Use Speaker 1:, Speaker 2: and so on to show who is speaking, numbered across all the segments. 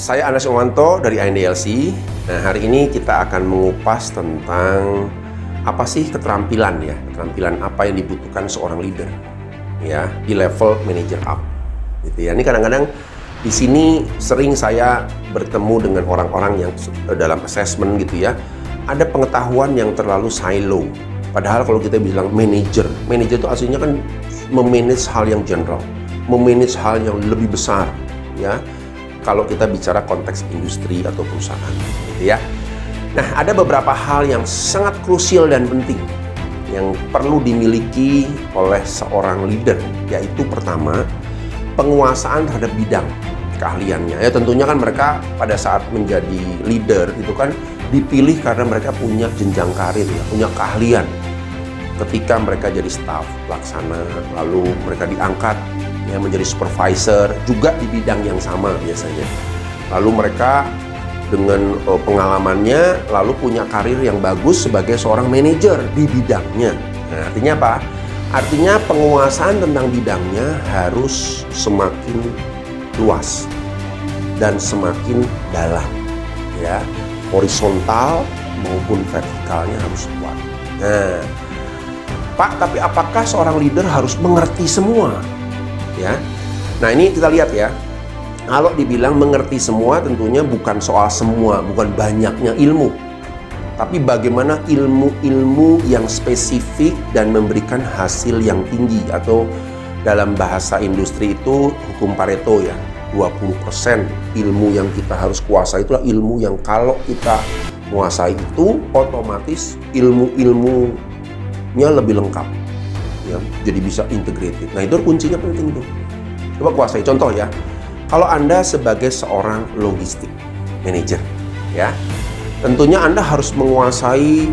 Speaker 1: Saya Andes Omanto dari INDLC. Nah, hari ini kita akan mengupas tentang apa sih keterampilan ya, keterampilan apa yang dibutuhkan seorang leader ya di level manager up. Gitu ya. Ini kadang-kadang di sini sering saya bertemu dengan orang-orang yang dalam assessment gitu ya. Ada pengetahuan yang terlalu silo. Padahal kalau kita bilang manager itu aslinya kan memanage hal yang general, memanage hal yang lebih besar ya. Kalau kita bicara konteks industri atau perusahaan gitu ya. Nah, ada beberapa hal yang sangat krusial dan penting yang perlu dimiliki oleh seorang leader, yaitu pertama, penguasaan terhadap bidang keahliannya. Ya tentunya kan mereka pada saat menjadi leader itu kan dipilih karena mereka punya jenjang karir ya, punya keahlian. Ketika mereka jadi staf pelaksana, lalu mereka diangkat ya menjadi supervisor juga di bidang yang sama biasanya. Lalu mereka dengan pengalamannya lalu punya karir yang bagus sebagai seorang manajer di bidangnya. Nah, artinya apa? Artinya penguasaan tentang bidangnya harus semakin luas dan semakin dalam ya, horizontal maupun vertikalnya harus kuat. Nah, Pak, tapi apakah seorang leader harus mengerti semua? Ya, nah ini kita lihat ya. Kalau dibilang mengerti semua, tentunya bukan soal semua, bukan banyaknya ilmu, tapi bagaimana ilmu-ilmu yang spesifik dan memberikan hasil yang tinggi, atau dalam bahasa industri itu hukum Pareto ya, 20% ilmu yang kita harus kuasai itulah ilmu yang kalau kita menguasai itu otomatis ilmu-ilmunya lebih lengkap. Ya, jadi bisa integrated. Nah, itu kuncinya penting tuh. Coba kuasai. Contoh ya, kalau Anda sebagai seorang logistik manager, ya, tentunya Anda harus menguasai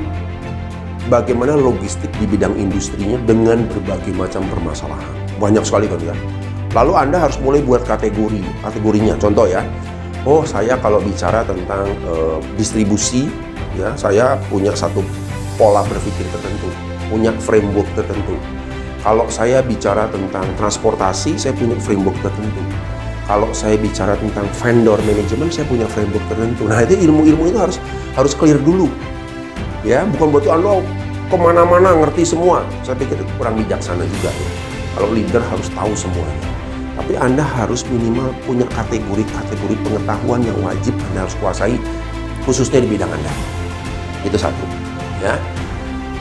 Speaker 1: bagaimana logistik di bidang industrinya dengan berbagai macam permasalahan. Banyak sekali kan ya. Lalu Anda harus mulai buat kategorinya. Contoh ya, oh saya kalau bicara tentang distribusi, ya saya punya satu pola berpikir tertentu, punya framework tertentu. Kalau saya bicara tentang transportasi, saya punya framework tertentu. Kalau saya bicara tentang vendor management, saya punya framework tertentu. Nah, itu ilmu-ilmu itu harus clear dulu. Ya, bukan berarti Anda kemana-mana ngerti semua. Saya pikir itu kurang bijaksana juga ya. Kalau leader harus tahu semuanya. Tapi Anda harus minimal punya kategori-kategori pengetahuan yang wajib Anda harus kuasai, khususnya di bidang Anda. Itu satu. Ya.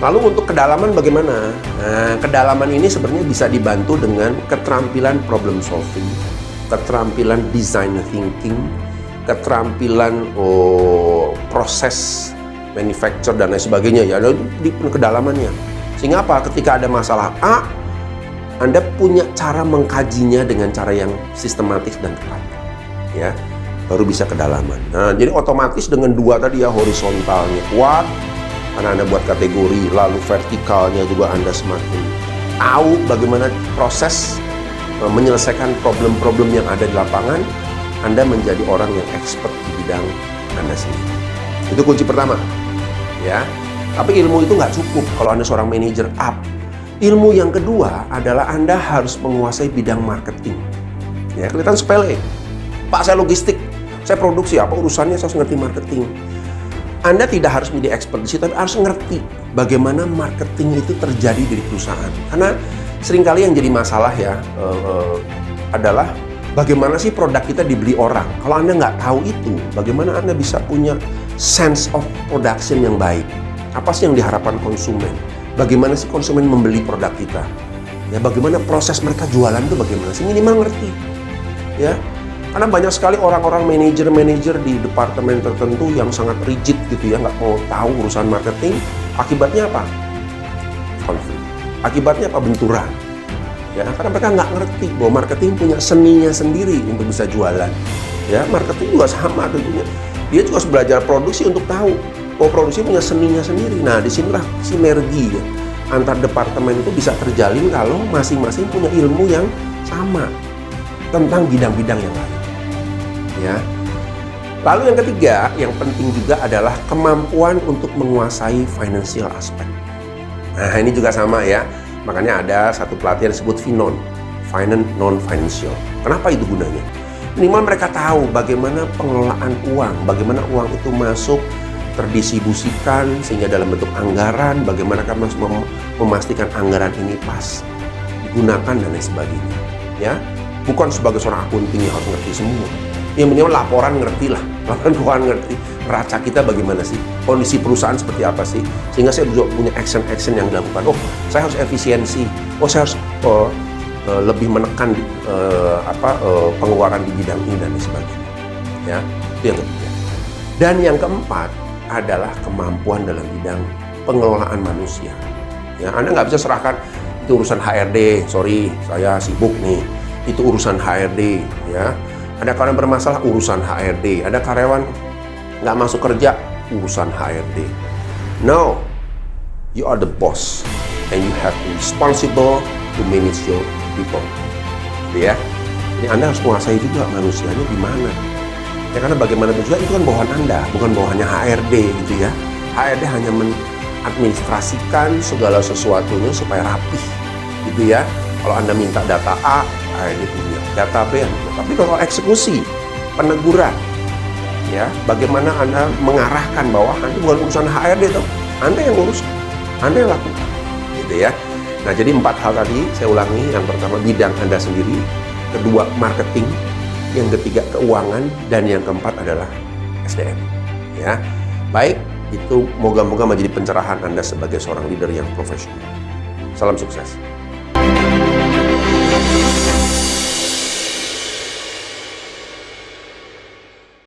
Speaker 1: Lalu untuk kedalaman bagaimana? Nah, kedalaman ini sebenarnya bisa dibantu dengan keterampilan problem solving, keterampilan design thinking, keterampilan proses manufacture dan lain sebagainya ya, di kedalamannya. Sehingga apa? Ketika ada masalah A, Anda punya cara mengkajinya dengan cara yang sistematis dan tepat. Ya, baru bisa kedalaman. Nah, jadi otomatis dengan dua tadi ya, horizontalnya kuat, karena Anda buat kategori, lalu vertikalnya juga Anda semakin tahu bagaimana proses menyelesaikan problem-problem yang ada di lapangan. Anda menjadi orang yang expert di bidang Anda sendiri. Itu kunci pertama ya. Tapi ilmu itu nggak cukup kalau Anda seorang manager up. Ilmu yang kedua adalah Anda harus menguasai bidang marketing. Ya, kelihatan sepele. Pak, saya logistik, saya produksi, apa urusannya saya harus ngerti marketing? Anda tidak harus menjadi expert di situ, tapi harus ngerti bagaimana marketing itu terjadi di perusahaan. Karena seringkali yang jadi masalah ya adalah bagaimana sih produk kita dibeli orang. Kalau Anda nggak tahu itu, bagaimana Anda bisa punya sense of production yang baik? Apa sih yang diharapkan konsumen? Bagaimana sih konsumen membeli produk kita? Ya, bagaimana proses mereka jualan itu bagaimana sih? Minimal ngerti. Ya. Karena banyak sekali orang-orang manajer di departemen tertentu yang sangat rigid gitu ya, nggak mau tahu urusan marketing. Akibatnya apa? Konflik. Akibatnya apa? Benturan. Ya, karena mereka nggak ngerti bahwa marketing punya seninya sendiri untuk bisa jualan. Ya, marketing juga sama tentunya. Dia juga harus belajar produksi untuk tahu bahwa produksi punya seninya sendiri. Nah, disinilah sinergi ya, antar departemen itu bisa terjalin kalau masing-masing punya ilmu yang sama tentang bidang-bidang yang lain. Ya. Lalu yang ketiga, yang penting juga adalah kemampuan untuk menguasai financial aspect. Nah, ini juga sama ya. Makanya ada satu pelatihan disebut FINON, Finance Non-Financial. Kenapa itu gunanya? Minimal mereka tahu bagaimana pengelolaan uang, bagaimana uang itu masuk, terdistribusikan sehingga dalam bentuk anggaran, bagaimana kan memastikan anggaran ini pas digunakan dan lain sebagainya. Ya, bukan sebagai seorang akunting yang harus ngerti semua. Yang minimal laporan ngerti lah, laporan keuangan ngerti, neraca kita bagaimana sih, kondisi perusahaan seperti apa sih, sehingga saya juga punya action yang dilakukan. Oh, saya harus efisiensi. Oh, saya harus lebih menekan pengeluaran di bidang ini dan sebagainya. Ya, itu yang ketiga. Dan yang keempat adalah kemampuan dalam bidang pengelolaan manusia. Ya, Anda nggak bisa serahkan itu urusan HRD, sorry, saya sibuk nih. Itu urusan HRD, ya. Ada karyawan bermasalah, urusan HRD. Ada karyawan nggak masuk kerja, urusan HRD. No, you are the boss and you have to be responsible to manage your people. Ya, ini Anda harus menguasai juga manusianya di mana. Ya, karena bagaimanapun juga itu kan bawahan Anda, bukan bawahannya HRD gitu ya. HRD hanya mengadministrasikan segala sesuatunya supaya rapih gitu ya. Kalau Anda minta data A, HRD punya. Data B, tapi kalau eksekusi, peneguran, ya, bagaimana Anda mengarahkan bawahan itu bukan urusan HRD tuh. Anda yang urus, Anda yang lakukan, gitu ya. Nah, jadi 4 hal tadi saya ulangi. Yang pertama bidang Anda sendiri, kedua marketing, yang ketiga keuangan, dan yang keempat adalah SDM. Ya, baik, itu moga-moga menjadi pencerahan Anda sebagai seorang leader yang profesional. Salam sukses.